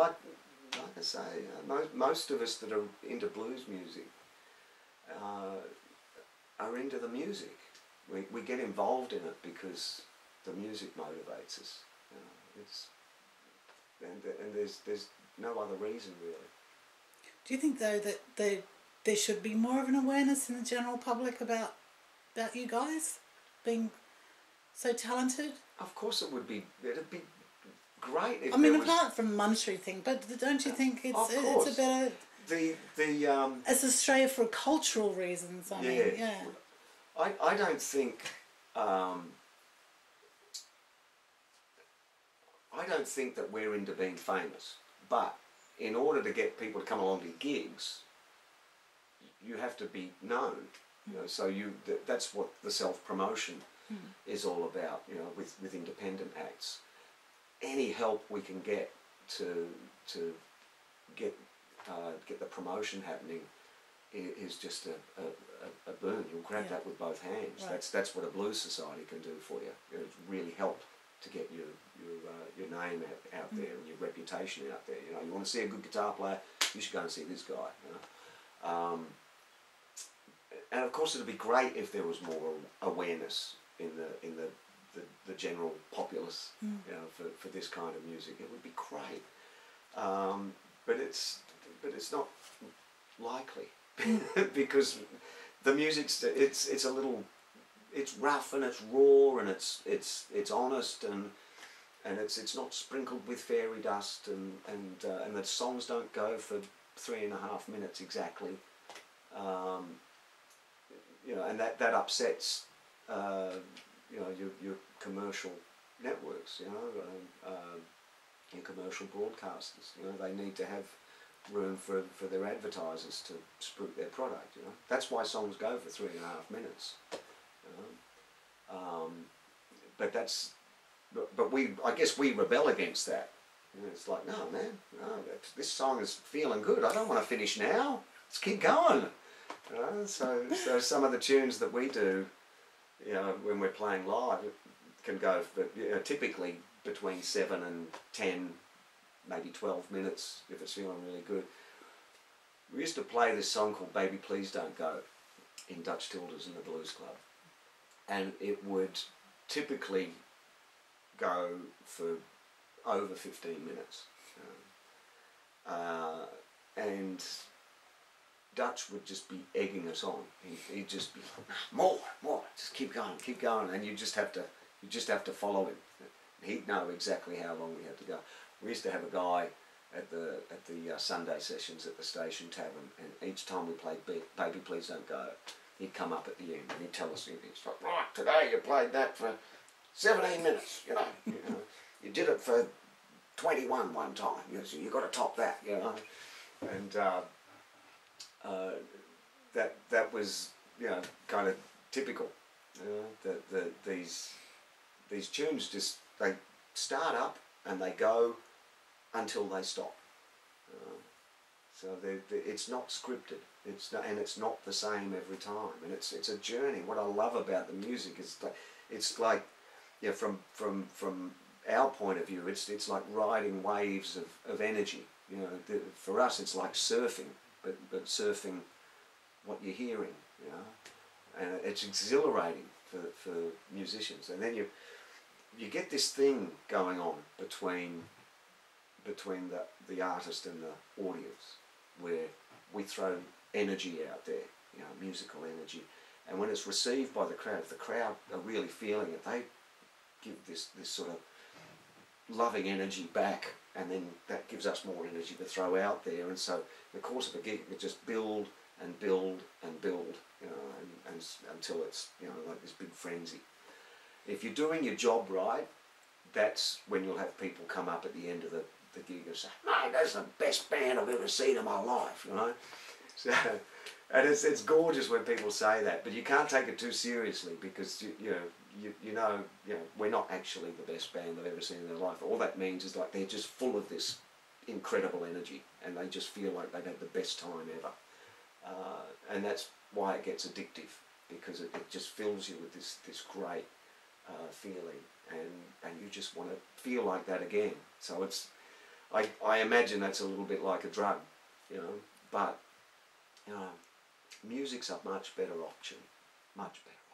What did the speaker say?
like I say, most of us that are into blues music are into the music. We get involved in it because the music motivates us. And there's no other reason really. Do you think though that there should be more of an awareness in the general public about you guys being so talented? Of course it would be. It'd be great if I mean, there was, apart from the monetary thing, but don't you think it's a better... As Australia for cultural reasons, I mean, yeah. I don't think... I don't think that we're into being famous, but in order to get people to come along to gigs, you have to be known. You know, so that's what the self-promotion is all about. You know, with independent acts, any help we can get to get the promotion happening is just a boon. You'll grab that with both hands. Right. That's what a blues society can do for you. It's really helped to get your name out there and your reputation out there. You know, you want to see a good guitar player, you should go and see this guy. You know? And of course, it'd be great if there was more awareness in the general populace, you know, for this kind of music. It would be great, but it's not likely because the music's it's a little. It's rough and it's raw and it's honest and it's not sprinkled with fairy dust and the songs don't go for 3.5 minutes exactly. You know, and that upsets you know, your commercial networks. You know, your commercial broadcasters. You know, they need to have room for their advertisers to spruik their product. You know, that's why songs go for 3.5 minutes. But I guess we rebel against that. You know, it's like, no man, no, this song is feeling good. I don't want to finish now. Let's keep going. You know, so some of the tunes that we do, you know, when we're playing live, can go for, you know, typically between 7 and 10, maybe 12 minutes if it's feeling really good. We used to play this song called "Baby Please Don't Go" in Dutch Tildes in the Blues Club. And it would typically go for over 15 minutes. And Dutch would just be egging us on. He'd just be, more, just keep going. And you just have to follow him. He'd know exactly how long we had to go. We used to have a guy at the Sunday sessions at the Station Tavern, and each time we played "Baby Please Don't Go," he'd come up at the end and he'd tell us, he's like, right, today you played that for 17 minutes, you know. You did it for 21 one time, you know, so you've got to top that, you know. And that was, you know, kind of typical. These tunes just, they start up and they go until they stop. So it's not scripted. It's not the same every time, and it's a journey. What I love about the music is that it's like, yeah, from our point of view, it's like riding waves of energy. You know, for us, it's like surfing, but surfing what you're hearing. You know, and it's exhilarating for musicians. And then you get this thing going on between the artist and the audience, where we throw energy out there, you know, musical energy, and when it's received by the crowd, if the crowd are really feeling it, they give this sort of loving energy back, and then that gives us more energy to throw out there. And so in the course of a gig, we just build and build and build, you know, and until it's, you know, like this big frenzy. If you're doing your job right, that's when you'll have people come up at the end of the gig and say, "Mate, that's the best band I've ever seen in my life," you know. So, and it's gorgeous when people say that, but you can't take it too seriously, because you know we're not actually the best band they've ever seen in their life. All that means is like they're just full of this incredible energy, and they just feel like they've had the best time ever. And that's why it gets addictive, because it just fills you with this great feeling, and you just want to feel like that again. So I imagine that's a little bit like a drug, you know, but, you know, music's a much better option, much better.